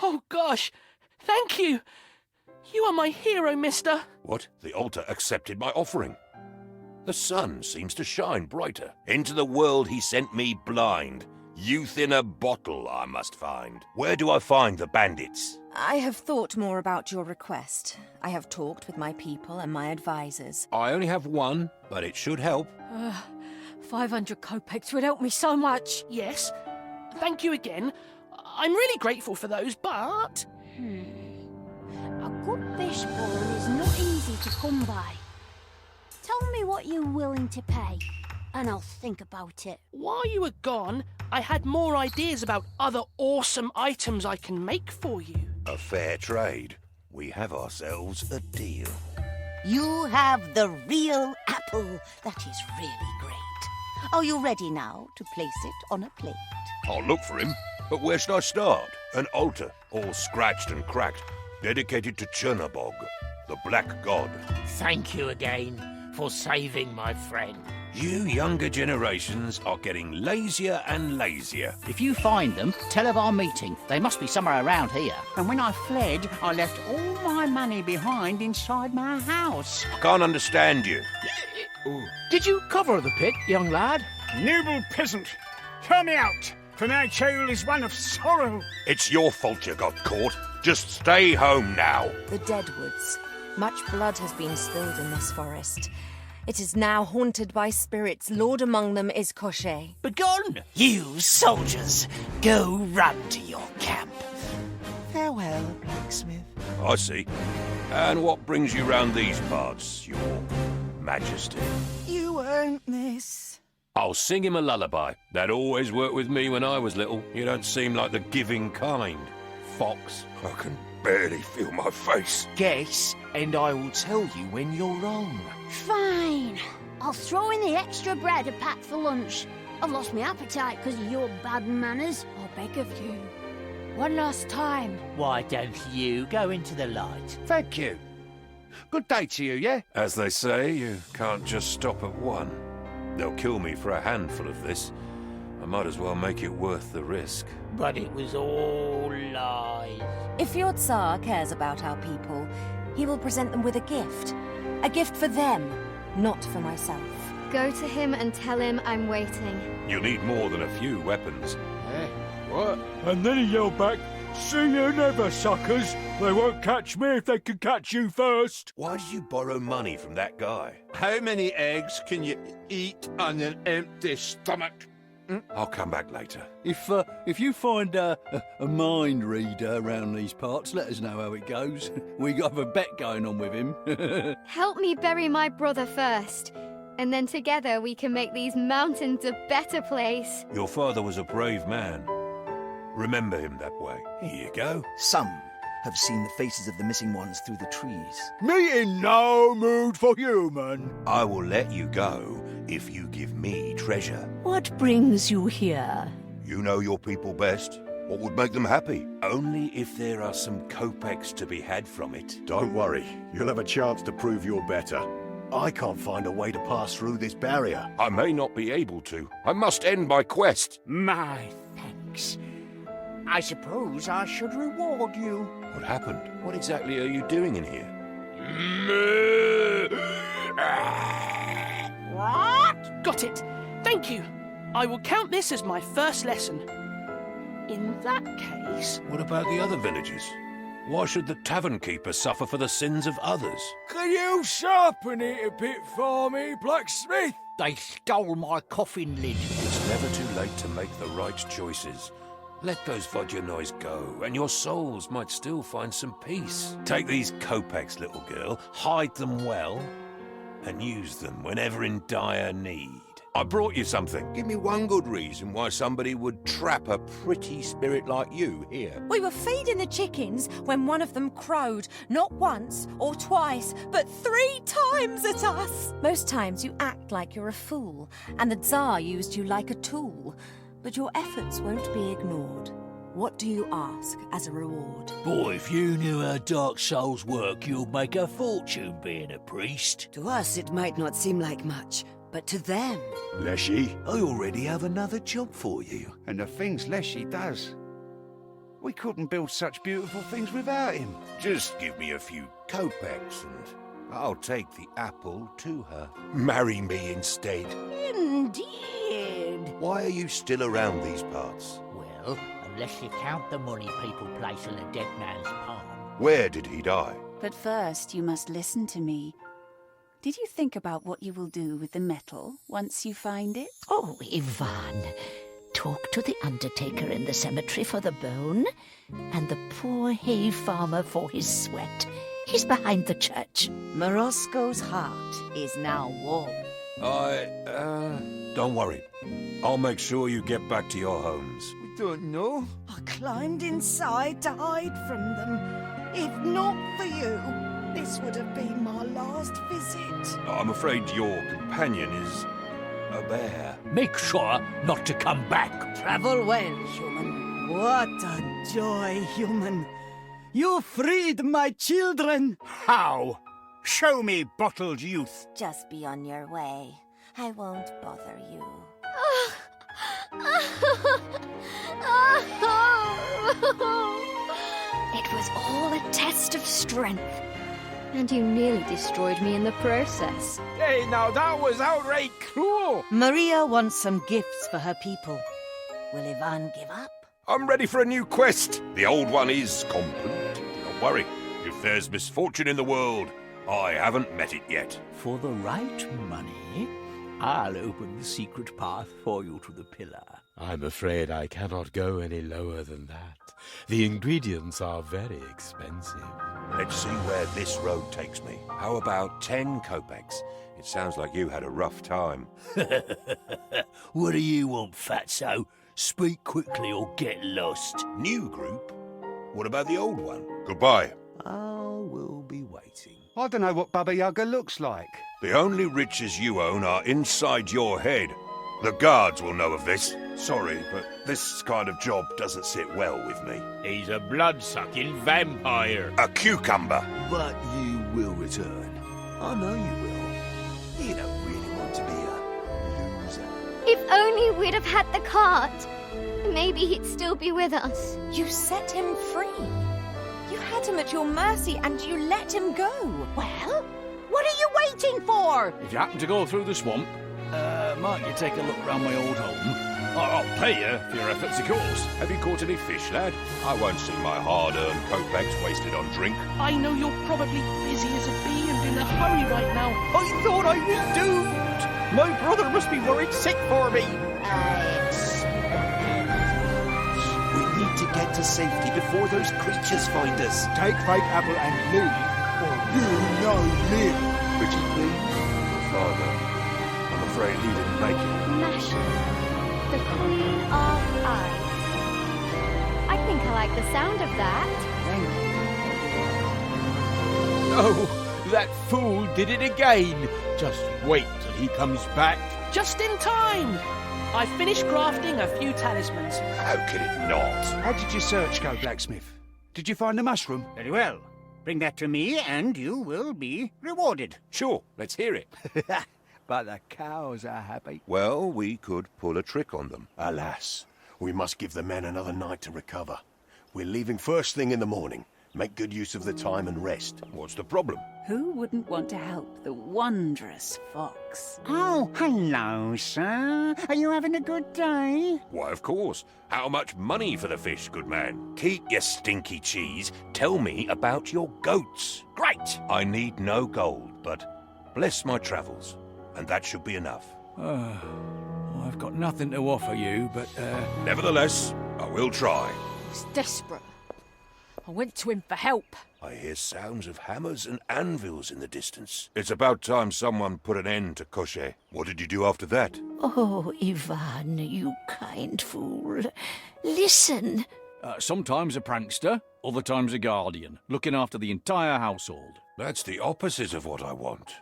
Oh, gosh. Thank you. You are my hero, mister. What? The altar accepted my offering. The sun seems to shine brighter. Into the world he sent me blind. Youth in a bottle I must find. Where do I find the bandits? I have thought more about your request. I have talked with my people and my advisors. I only have one, but it should help. 500 kopecks would help me so much. Yes. Thank you again. I'm really grateful for those, but... A good fishbone is not easy to come by. Tell me what you're willing to pay, and I'll think about it. While you were gone, I had more ideas about other awesome items I can make for you. A fair trade. We have ourselves a deal. You have the real apple. That is really great. Are you ready now to place it on a plate? I'll look for him, but where should I start? An altar, all scratched and cracked, dedicated to Chernabog, the Black God. Thank you again for saving my friend. You younger generations are getting lazier and lazier. If you find them, tell of our meeting. They must be somewhere around here. And when I fled, I left all my money behind inside my house. I can't understand you. Did you cover the pit, young lad? Noble peasant, hear me out, for my tale is one of sorrow. It's your fault you got caught. Just stay home now. The Deadwoods. Much blood has been spilled in this forest. It is now haunted by spirits. Lord among them is Cochet. Begone! You soldiers, go run to your camp. Farewell, blacksmith. I see. And what brings you round these parts, your majesty? You earned this. I'll sing him a lullaby. That always worked with me when I was little. You don't seem like the giving kind, fox. I can barely feel my face. Guess, and I will tell you when you're wrong. Fine. I'll throw in the extra bread I packed for lunch. I've lost my appetite because of your bad manners. I beg of you. One last time. Why don't you go into the light? Thank you. Good day to you, yeah? As they say, you can't just stop at one. They'll kill me for a handful of this. I might as well make it worth the risk. But it was all lies. If your Tsar cares about our people, he will present them with a gift. A gift for them, not for myself. Go to him and tell him I'm waiting. You'll need more than a few weapons. What? And then he yelled back, "See you never, suckers! They won't catch me if they can catch you first!" Why did you borrow money from that guy? How many eggs can you eat on an empty stomach? I'll come back later. If you find a mind reader around these parts, let us know how it goes. We got a bet going on with him. Help me bury my brother first, and then together we can make these mountains a better place. Your father was a brave man. Remember him that way. Here you go. Some have seen the faces of the missing ones through the trees. Me in no mood for human. I will let you go if you give me treasure. What brings you here? You know your people best. What would make them happy? Only if there are some kopecks to be had from it. Don't worry, you'll have a chance to prove you're better. I can't find a way to pass through this barrier. I may not be able to. I must end my quest. My thanks. I suppose I should reward you. What happened? What exactly are you doing in here? What? Got it. Thank you. I will count this as my first lesson. In that case... What about the other villagers? Why should the tavern keeper suffer for the sins of others? Can you sharpen it a bit for me, blacksmith? They stole my coffin lid. It's never too late to make the right choices. Let those Vodjanois go, and your souls might still find some peace. Take these kopecks, little girl, hide them well, and use them whenever in dire need. I brought you something. Give me one good reason why somebody would trap a pretty spirit like you here. We were feeding the chickens when one of them crowed, not once or twice, but 3 times at us. Most times you act like you're a fool, and the Tsar used you like a tool. But your efforts won't be ignored. What do you ask as a reward? Boy, if you knew how dark souls work, you'd make a fortune being a priest. To us, it might not seem like much, but to them... Leshy? I already have another job for you. And the things Leshy does. We couldn't build such beautiful things without him. Just give me a few kopecks and I'll take the apple to her. Marry me instead. Indeed. Why are you still around these parts? Well, unless you count the money people place on a dead man's palm. Where did he die? But first, you must listen to me. Did you think about what you will do with the metal once you find it? Oh, Ivan. Talk to the undertaker in the cemetery for the bone, and the poor hay farmer for his sweat. He's behind the church. Morosco's heart is now warm. Don't worry. I'll make sure you get back to your homes. We don't know. I climbed inside to hide from them. If not for you, this would have been my last visit. I'm afraid your companion is a bear. Make sure not to come back. Travel well, human. What a joy, human. You freed my children. How? Show me, bottled youth. Just be on your way. I won't bother you. It was all a test of strength. And you nearly destroyed me in the process. Hey, now that was outright cruel. Maria wants some gifts for her people. Will Ivan give up? I'm ready for a new quest. The old one is complete. Don't worry. If there's misfortune in the world, I haven't met it yet. For the right money, I'll open the secret path for you to the pillar. I'm afraid I cannot go any lower than that. The ingredients are very expensive. Let's see where this road takes me. How about 10 kopecks? It sounds like you had a rough time. What do you want, fatso? Speak quickly or get lost. New group? What about the old one? Goodbye. I will be waiting. I don't know what Baba Yaga looks like. The only riches you own are inside your head. The guards will know of this. Sorry, but this kind of job doesn't sit well with me. He's a blood-sucking vampire. A cucumber. But you will return. I know you will. You don't really want to be a loser. If only we'd have had the cart. Maybe he'd still be with us. You set him free. You had him at your mercy and you let him go. Well, what are you waiting for? If you happen to go through the swamp, might you take a look round my old home? I'll pay you for your efforts, of course. Have you caught any fish, lad? I won't see my hard-earned kopecks wasted on drink. I know you're probably busy as a bee and in a hurry right now. I thought I was doomed. My brother must be worried sick for me. We need to get to safety before those creatures find us. Take fake apple and leave, or you no live. Richard, please? Father, I'm afraid he didn't make it. Masha, the Queen of Ice. I think I like the sound of that. Oh, that fool did it again. Just wait till he comes back. Just in time! I finished crafting a few talismans. How could it not? How did your search go, blacksmith? Did you find the mushroom? Very well. Bring that to me and you will be rewarded. Sure, let's hear it. But the cows are happy. Well, we could pull a trick on them. Alas, we must give the men another night to recover. We're leaving first thing in the morning. Make good use of the time and rest. What's the problem? Who wouldn't want to help the wondrous fox? Oh, hello, sir. Are you having a good day? Why, of course. How much money for the fish, good man? Keep your stinky cheese. Tell me about your goats. Great! I need no gold, but bless my travels. And that should be enough. I've got nothing to offer you, but, Nevertheless, I will try. I was desperate. I went to him for help. I hear sounds of hammers and anvils in the distance. It's about time someone put an end to Koshe. What did you do after that? Oh, Ivan, you kind fool. Listen. Sometimes a prankster, other times a guardian, looking after the entire household. That's the opposite of what I want.